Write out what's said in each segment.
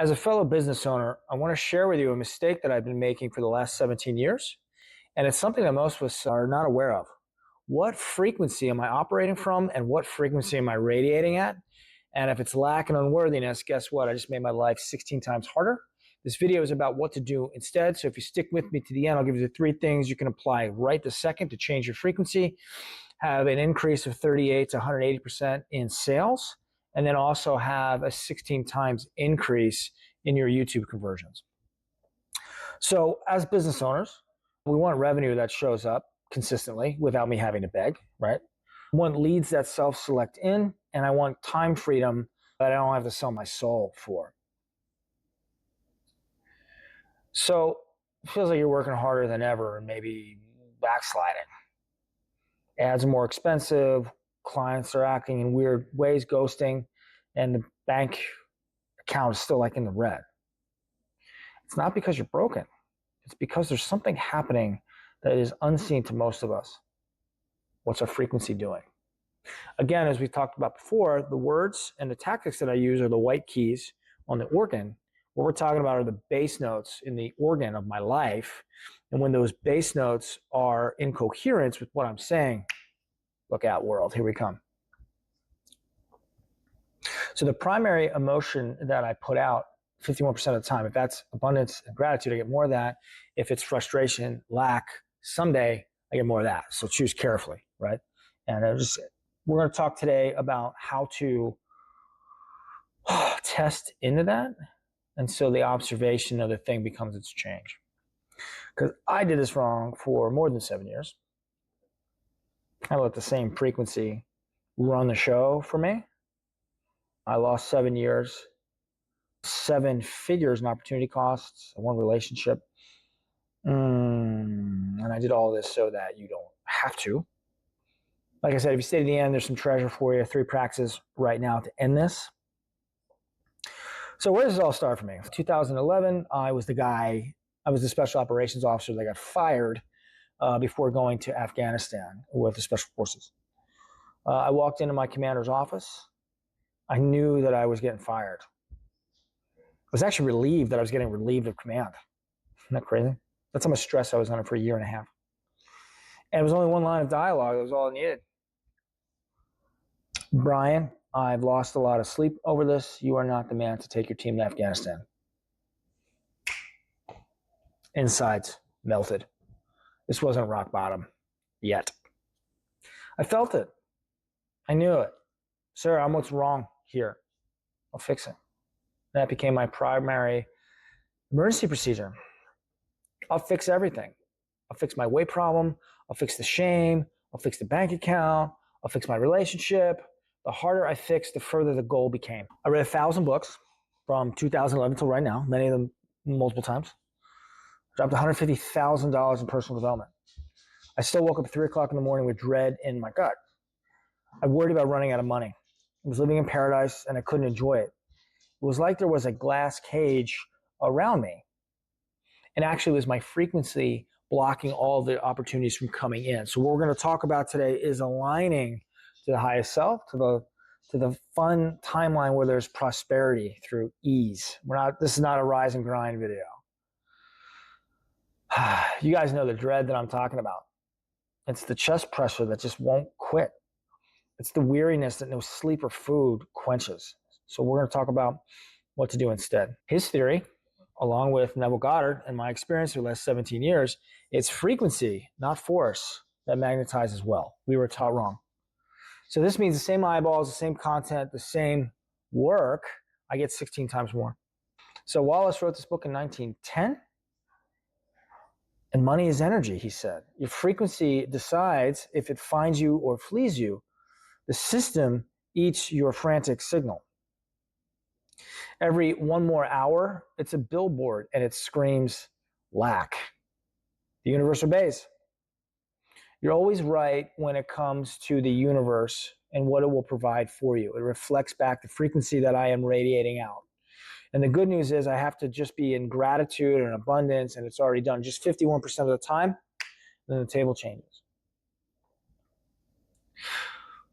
As a fellow business owner, I want to share with you a mistake that I've been making for the last 17 years. And it's something that most of us are not aware of. What frequency am I operating from and what frequency am I radiating at? And if it's lack and unworthiness, guess what? I just made my life 16 times harder. This video is about what to do instead. So if you stick with me to the end, I'll give you the 3 things you can apply right this second to change your frequency, have an increase of 38 to 180% in sales, and then also have a 16 times increase in your YouTube conversions. So as business owners, we want revenue that shows up consistently without me having to beg, right? I want leads that self-select in, and I want time freedom that I don't have to sell my soul for. So it feels like you're working harder than ever and maybe backsliding. Ads are more expensive, clients are acting in weird ways, ghosting, and the bank account is still like in the red. It's not because you're broken. It's because there's something happening that is unseen to most of us. What's our frequency doing? Again, as we talked about before, the words and the tactics that I use are the white keys on the organ. What we're talking about are the bass notes in the organ of my life. And when those bass notes are in coherence with what I'm saying, look out, world, here we come. So the primary emotion that I put out 51% of the time, if that's abundance and gratitude, I get more of that. If it's frustration, lack, someday, I get more of that. So choose carefully, right? And we're going to talk today about how to test into that. And so the observation of the thing becomes its change. Because I did this wrong for more than 7 years. I let the same frequency run the show for me. I lost 7 years, 7 figures in opportunity costs, 1 relationship. And I did all this so that you don't have to. Like I said, if you stay to the end, there's some treasure for you. 3 practices right now to end this. So where does it all start for me? 2011, I was the special operations officer that got fired before going to Afghanistan with the special forces. I walked into my commander's office. I knew that I was getting fired. I was actually relieved that I was getting relieved of command. Isn't that crazy? That's how much stress I was under for 1.5 years. And it was only 1 line of dialogue. That was all I needed. Brian, I've lost a lot of sleep over this. You are not the man to take your team to Afghanistan. Insides melted. This wasn't rock bottom yet. I felt it. I knew it. Sir, I'm what's wrong here. I'll fix it. That became my primary emergency procedure. I'll fix everything. I'll fix my weight problem. I'll fix the shame. I'll fix the bank account. I'll fix my relationship. The harder I fixed, the further the goal became. I read 1,000 books from 2011 till right now, many of them multiple times. Dropped $150,000 in personal development. I still woke up at 3 o'clock in the morning with dread in my gut. I worried about running out of money. I was living in paradise and I couldn't enjoy it. It was like there was a glass cage around me. And actually it was my frequency blocking all the opportunities from coming in. So what we're going to talk about today is aligning to the highest self, to the fun timeline where there's prosperity through ease. This is not a rise and grind video. You guys know the dread that I'm talking about. It's the chest pressure that just won't quit. It's the weariness that no sleep or food quenches. So we're going to talk about what to do instead. His theory, along with Neville Goddard and my experience for the last 17 years, it's frequency, not force, that magnetizes well. We were taught wrong. So this means the same eyeballs, the same content, the same work, I get 16 times more. So Wallace wrote this book in 1910. And money is energy, he said. Your frequency decides if it finds you or flees you. The system eats your frantic signal. Every 1 more hour, it's a billboard and it screams lack. The universe obeys. You're always right when it comes to the universe and what it will provide for you. It reflects back the frequency that I am radiating out. And the good news is I have to just be in gratitude and abundance, and it's already done just 51% of the time, then the table changes.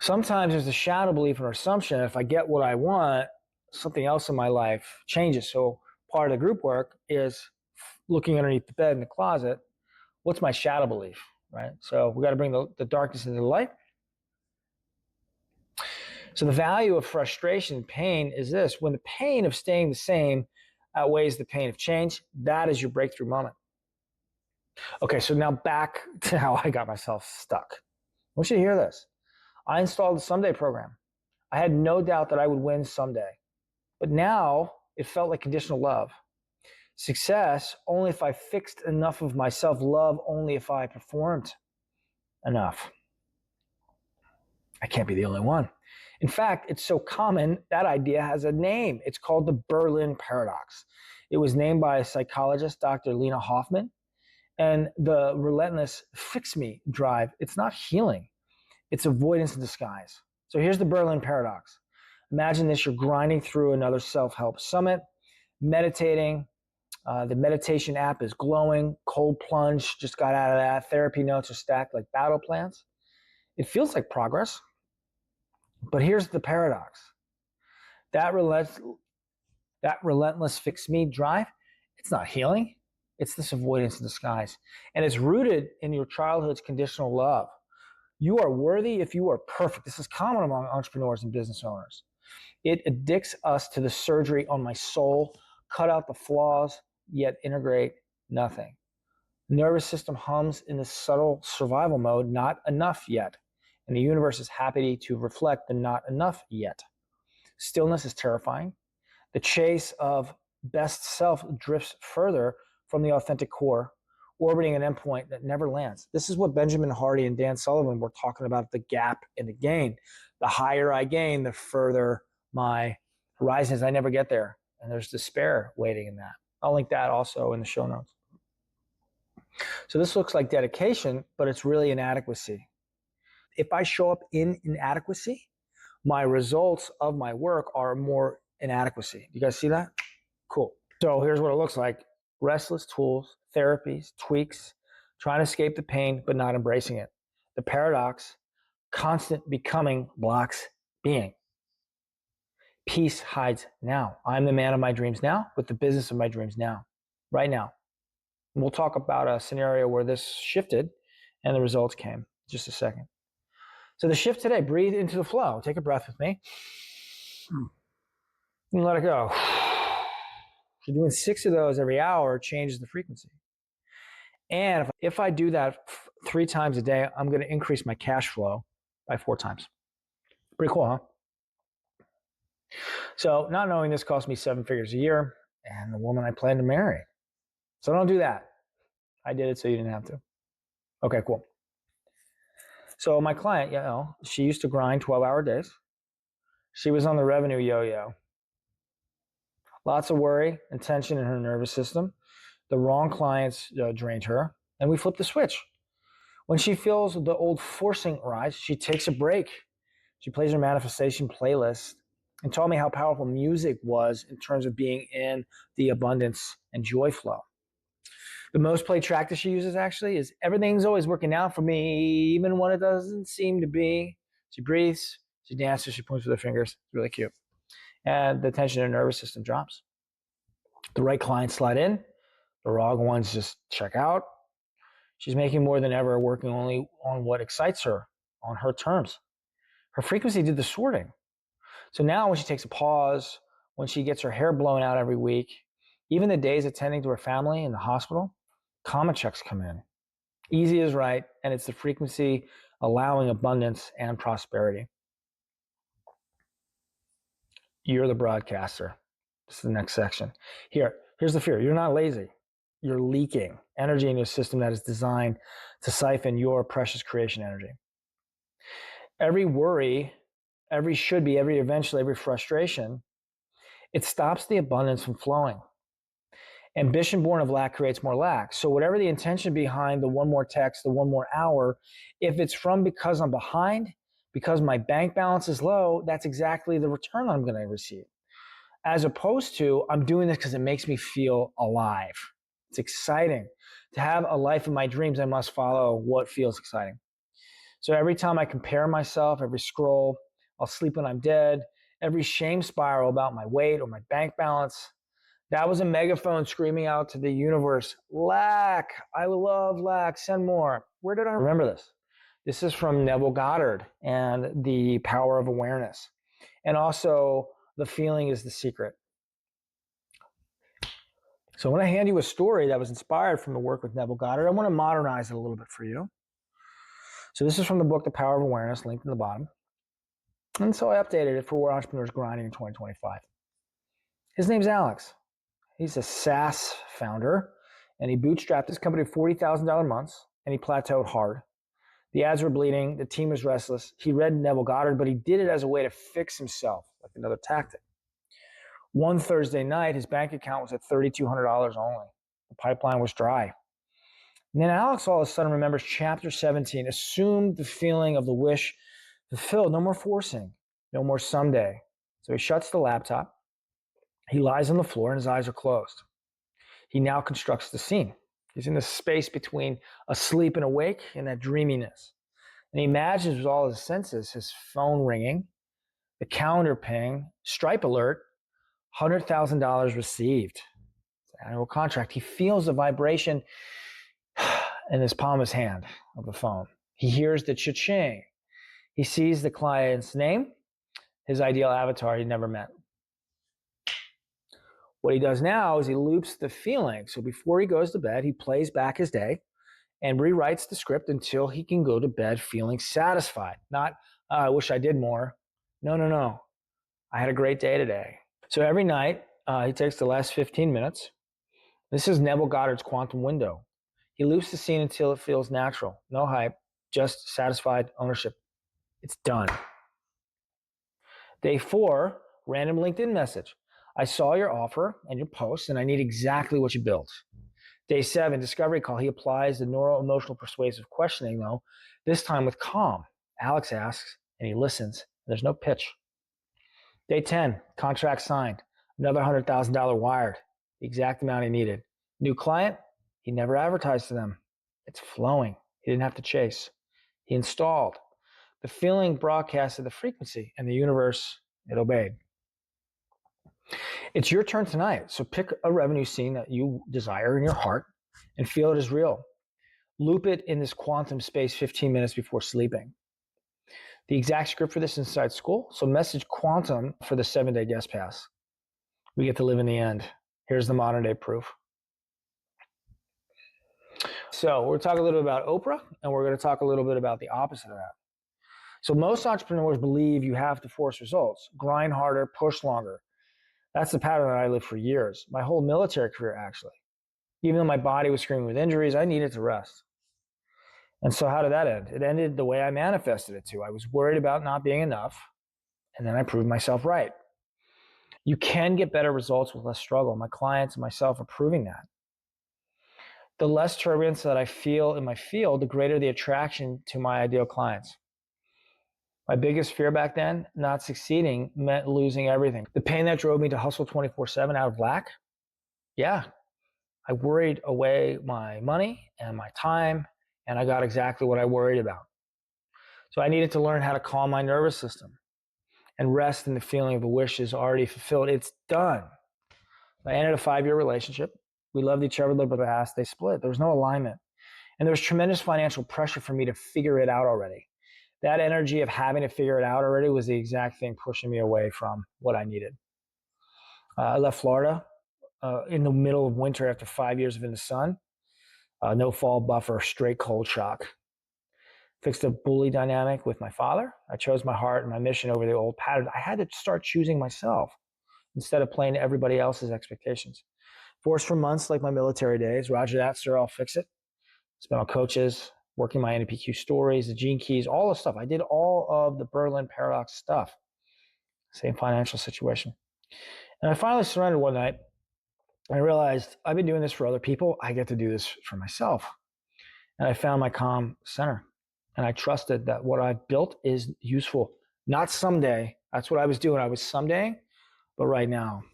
Sometimes there's a shadow belief or assumption, if I get what I want, something else in my life changes. So part of the group work is looking underneath the bed in the closet. What's my shadow belief, right? So we got to bring the darkness into the light. So the value of frustration and pain is this: when the pain of staying the same outweighs the pain of change, that is your breakthrough moment. Okay, so now back to how I got myself stuck. I want you to hear this. I installed the Someday program. I had no doubt that I would win someday. But now it felt like conditional love. Success only if I fixed enough of myself, love only if I performed enough. I can't be the only one. In fact, it's so common, that idea has a name. It's called the Berlin Paradox. It was named by a psychologist, Dr. Lena Hoffman. And the relentless fix me drive, it's not healing, it's avoidance in disguise. So here's the Berlin Paradox. Imagine this: you're grinding through another self-help summit, meditating. The meditation app is glowing, cold plunge, just got out of that. Therapy notes are stacked like battle plans. It feels like progress, but here's the paradox. That, that relentless fix me drive, it's not healing. It's this avoidance in disguise. And it's rooted in your childhood's conditional love. You are worthy if you are perfect. This is common among entrepreneurs and business owners. It addicts us to the surgery on my soul, cut out the flaws, yet integrate nothing. The nervous system hums in this subtle survival mode, not enough yet. And the universe is happy to reflect the not enough yet. Stillness is terrifying. The chase of best self drifts further from the authentic core, orbiting an endpoint that never lands. This is what Benjamin Hardy and Dan Sullivan were talking about: the gap in the gain. The higher I gain, the further my horizons. I never get there. And there's despair waiting in that. I'll link that also in the show notes. So this looks like dedication, but it's really inadequacy. If I show up in inadequacy, my results of my work are more inadequacy. You guys see that? Cool. So here's what it looks like: restless tools, therapies, tweaks, trying to escape the pain, but not embracing it. The paradox: constant becoming blocks being. Peace hides now. I'm the man of my dreams now, with the business of my dreams now, right now. And we'll talk about a scenario where this shifted and the results came in just a second. So the shift today: breathe into the flow. Take a breath with me and let it go. So doing 6 of those every hour changes the frequency. And if I do that 3 times a day, I'm going to increase my cash flow by 4 times. Pretty cool, huh? So not knowing this cost me 7 figures a year and the woman I plan to marry. So don't do that. I did it so you didn't have to. Okay, cool. So my client, she used to grind 12-hour days. She was on the revenue yo-yo. Lots of worry and tension in her nervous system. The wrong clients drained her, and we flipped the switch. When she feels the old forcing rise, she takes a break. She plays her manifestation playlist and told me how powerful music was in terms of being in the abundance and joy flow. The most played track that she uses actually is "Everything's Always Working Out for Me, even when it doesn't seem to be." She breathes, she dances, she points with her fingers. It's really cute. And the tension in her nervous system drops. The right clients slide in, the wrong ones just check out. She's making more than ever, working only on what excites her, on her terms. Her frequency did the sorting. So now when she takes a pause, when she gets her hair blown out every week, even the days attending to her family in the hospital, karma checks come in. Easy is right, and it's the frequency allowing abundance and prosperity. You're the broadcaster. This is the next section. Here's the fear. You're not lazy. You're leaking energy in your system that is designed to siphon your precious creation energy. Every worry, every should be, every eventually, every frustration, it stops the abundance from flowing. Ambition born of lack creates more lack. So whatever the intention behind the one more text, the one more hour, if it's from because I'm behind, because my bank balance is low, that's exactly the return I'm going to receive. As opposed to, I'm doing this because it makes me feel alive. It's exciting. To have a life of my dreams, I must follow what feels exciting. So every time I compare myself, every scroll, I'll sleep when I'm dead, every shame spiral about my weight or my bank balance. That was a megaphone screaming out to the universe, lack, I love lack, send more. Where did I remember this? This is from Neville Goddard and the power of awareness. And also, the feeling is the secret. So I want to hand you a story that was inspired from the work with Neville Goddard. I want to modernize it a little bit for you. So this is from the book, The Power of Awareness, linked in the bottom. And so I updated it for where entrepreneurs grinding in 2025. His name's Alex. He's a SaaS founder, and he bootstrapped his company to $40,000 months, and he plateaued hard. The ads were bleeding. The team was restless. He read Neville Goddard, but he did it as a way to fix himself, like another tactic. One Thursday night, his bank account was at $3,200 only. The pipeline was dry. And then Alex all of a sudden remembers chapter 17, assumed the feeling of the wish fulfilled. No more forcing, no more someday. So he shuts the laptop. He lies on the floor and his eyes are closed. He now constructs the scene. He's in the space between asleep and awake and that dreaminess. And he imagines with all his senses, his phone ringing, the calendar ping, Stripe alert, $100,000 received. It's an annual contract. He feels the vibration in his palm of his hand of the phone. He hears the cha-ching. He sees the client's name, his ideal avatar he never met. What he does now is he loops the feeling. So before he goes to bed, he plays back his day and rewrites the script until he can go to bed feeling satisfied. Not, I wish I did more. No. I had a great day today. So every night, he takes the last 15 minutes. This is Neville Goddard's quantum window. He loops the scene until it feels natural. No hype, just satisfied ownership. It's done. Day 4, random LinkedIn message. I saw your offer and your post, and I need exactly what you built. Day 7, discovery call. He applies the neuro-emotional persuasive questioning, though, this time with calm. Alex asks, and he listens. There's no pitch. Day 10, contract signed. Another $100,000 wired. The exact amount he needed. New client, he never advertised to them. It's flowing. He didn't have to chase. He installed. The feeling broadcasted the frequency, and the universe, it obeyed. It's your turn tonight. So pick a revenue scene that you desire in your heart and feel it is real. Loop it in this quantum space 15 minutes before sleeping. The exact script for this inside school. So message quantum for the 7-day guest pass. We get to live in the end. Here's the modern day proof. So we're going to talk a little bit about Oprah, and we're going to talk a little bit about the opposite of that. So most entrepreneurs believe you have to force results, grind harder, push longer. That's the pattern that I lived for years. My whole military career, actually. Even though my body was screaming with injuries, I needed to rest. And so how did that end? It ended the way I manifested it to. I was worried about not being enough, and then I proved myself right. You can get better results with less struggle. My clients and myself are proving that. The less turbulence that I feel in my field, the greater the attraction to my ideal clients. My biggest fear back then, not succeeding, meant losing everything. The pain that drove me to hustle 24/7 out of lack, yeah, I worried away my money and my time, and I got exactly what I worried about. So I needed to learn how to calm my nervous system and rest in the feeling of the wish is already fulfilled. It's done. I ended a 5-year relationship. We loved each other, but they split. There was no alignment. And there was tremendous financial pressure for me to figure it out already. That energy of having to figure it out already was the exact thing pushing me away from what I needed. I left Florida in the middle of winter after 5 years of in the sun. No fall buffer, straight cold shock. Fixed a bully dynamic with my father. I chose my heart and my mission over the old pattern. I had to start choosing myself instead of playing to everybody else's expectations. Forced for months like my military days. Roger that, sir, I'll fix it. Spent on coaches, working my NPQ stories, the gene keys, all the stuff. I did all of the Berlin paradox stuff. Same financial situation. And I finally surrendered one night. I realized I've been doing this for other people. I get to do this for myself. And I found my calm center. And I trusted that what I've built is useful. Not someday. That's what I was doing. I was someday, but right now.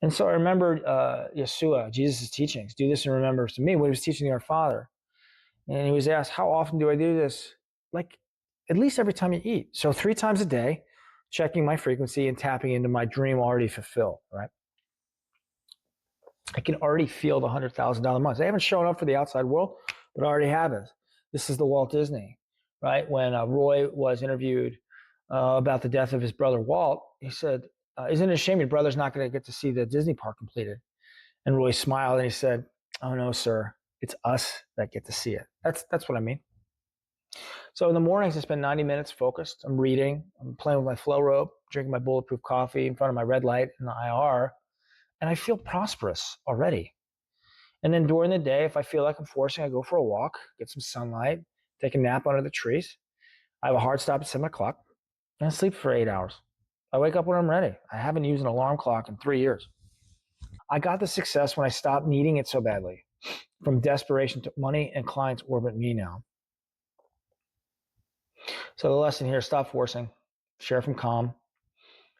And so I remembered Yeshua, Jesus' teachings. Do this in remembrance of me, when he was teaching our Father. And he was asked, how often do I do this? Like, at least every time you eat. So 3 times a day, checking my frequency and tapping into my dream already fulfilled, right? I can already feel the $100,000 months. They haven't shown up for the outside world, but I already have it. This is the Walt Disney, right? When Roy was interviewed about the death of his brother Walt, he said, "Isn't it a shame your brother's not going to get to see the Disney park completed?" And Roy smiled and he said, "Oh no, sir, it's us that get to see it." That's what I mean. So in the mornings, I spend 90 minutes focused. I'm reading, I'm playing with my flow rope, drinking my bulletproof coffee in front of my red light in the IR, and I feel prosperous already. And then during the day, if I feel like I'm forcing, I go for a walk, get some sunlight, take a nap under the trees. I have a hard stop at 7 o'clock, and I sleep for 8 hours. I wake up when I'm ready. I haven't used an alarm clock in 3 years. I got the success when I stopped needing it so badly. From desperation to money and clients orbit me now. So the lesson here, stop forcing, share from calm.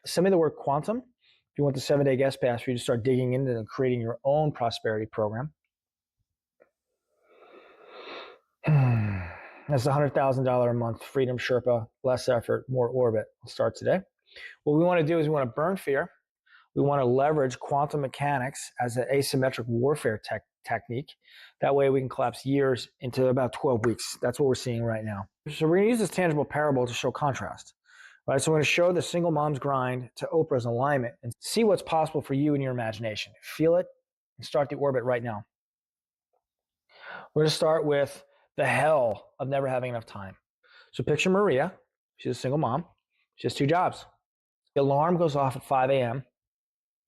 Send me the word quantum if you want the 7-day guest pass for you to start digging into and creating your own prosperity program. That's $100,000 a month, Freedom Sherpa, less effort, more orbit. We'll start today. What we want to do is we want to burn fear. We want to leverage quantum mechanics as an asymmetric warfare technique. That way we can collapse years into about 12 weeks. That's what we're seeing right now. So we're going to use this tangible parable to show contrast. Right, so we're going to show the single mom's grind to Oprah's alignment and see what's possible for you in your imagination. Feel it and start the orbit right now. We're going to start with the hell of never having enough time. So picture Maria. She's a single mom. She has 2 jobs. The alarm goes off at 5 a.m.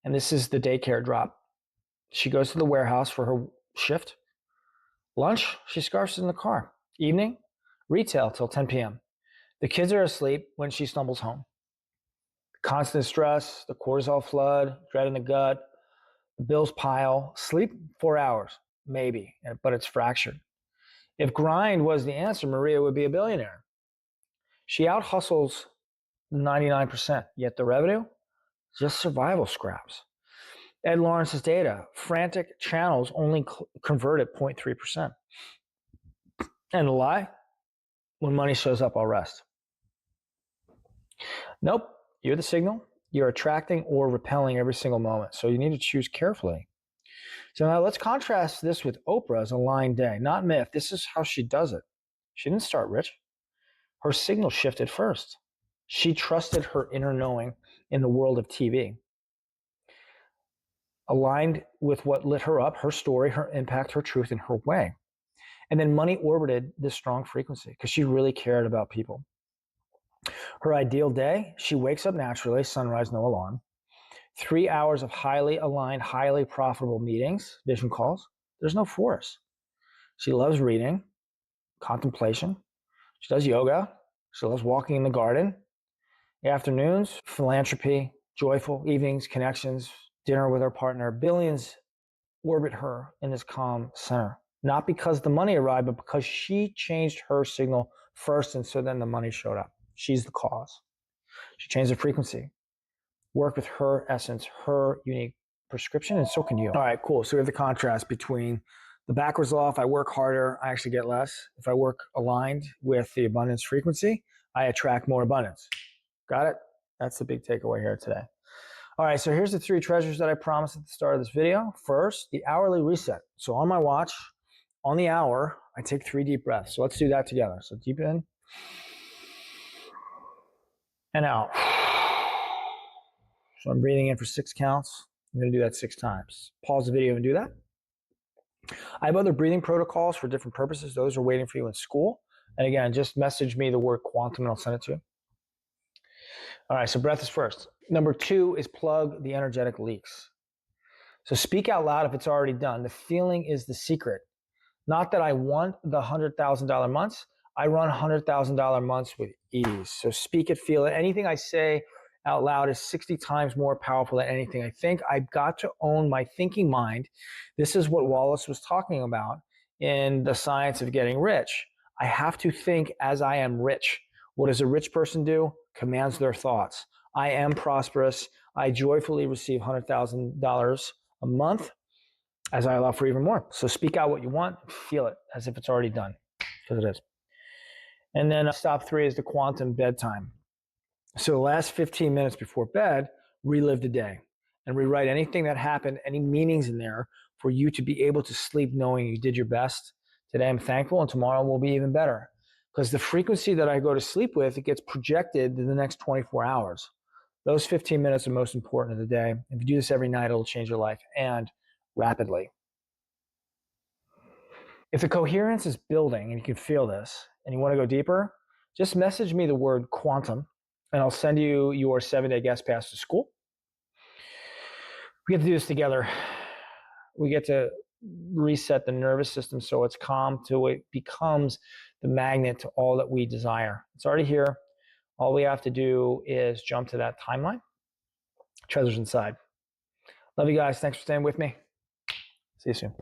and this is the daycare drop. She goes to the warehouse for her shift. Lunch, she scarfs in the car. Evening, retail till 10 p.m. The kids are asleep when she stumbles home. Constant stress, the cortisol flood, dread in the gut, the bills pile. Sleep 4 hours, maybe, but it's fractured. If grind was the answer, Maria would be a billionaire. She out hustles 99%, yet the revenue, just survival scraps. Ed Lawrence's data, frantic channels only convert at 0.3%. And the lie, when money shows up, I'll rest. Nope, you're the signal. You're attracting or repelling every single moment. So you need to choose carefully. So now let's contrast this with Oprah's aligned day. Not myth. This is how she does it. She didn't start rich. Her signal shifted first. She trusted her inner knowing in the world of TV. Aligned with what lit her up, her story, her impact, her truth, and her way. And then money orbited this strong frequency because she really cared about people. Her ideal day, she wakes up naturally, sunrise, no alarm. 3 hours of highly aligned, highly profitable meetings, vision calls. There's no force. She loves reading, contemplation. She does yoga. She loves walking in the garden. Afternoons, philanthropy, joyful evenings, connections, dinner with her partner. Billions orbit her in this calm center. Not because the money arrived, but because she changed her signal first, and so then the money showed up. She's the cause. She changed the frequency. Work with her essence, her unique prescription, and so can you. All right, cool. So we have the contrast between the backwards law. If I work harder, I actually get less. If I work aligned with the abundance frequency, I attract more abundance. Got it? That's the big takeaway here today. All right, so here's the 3 treasures that I promised at the start of this video. First, the hourly reset. So on my watch, on the hour, I take 3 deep breaths. So let's do that together. So deep in and out. So I'm breathing in for 6 counts. I'm going to do that 6 times. Pause the video and do that. I have other breathing protocols for different purposes. Those are waiting for you in school. And again, just message me the word quantum and I'll send it to you. All right, so breath is first. Number 2 is plug the energetic leaks. So speak out loud if it's already done. The feeling is the secret. Not that I want the $100,000 months. I run $100,000 months with ease. So speak it, feel it. Anything I say out loud is 60 times more powerful than anything I think. I've got to own my thinking mind. This is what Wallace was talking about in The Science of Getting Rich. I have to think as I am rich. What does a rich person do? Commands their thoughts. I am prosperous. I joyfully receive $100,000 a month as I allow for even more. So speak out what you want, feel it as if it's already done, because it is. And then stop 3 is the quantum bedtime. So the last 15 minutes before bed, relive the day and rewrite anything that happened, any meanings in there for you to be able to sleep knowing you did your best. Today I'm thankful and tomorrow will be even better. Because the frequency that I go to sleep with, it gets projected in the next 24 hours. Those 15 minutes are most important of the day. If you do this every night, it'll change your life and rapidly. If the coherence is building and you can feel this and you want to go deeper, just message me the word quantum and I'll send you your 7-day guest pass to school. We get to do this together. We get to reset the nervous system so it's calm, so it becomes the magnet to all that we desire. It's already here. All we have to do is jump to that timeline. Treasures inside. Love you guys. Thanks for staying with me. See you soon.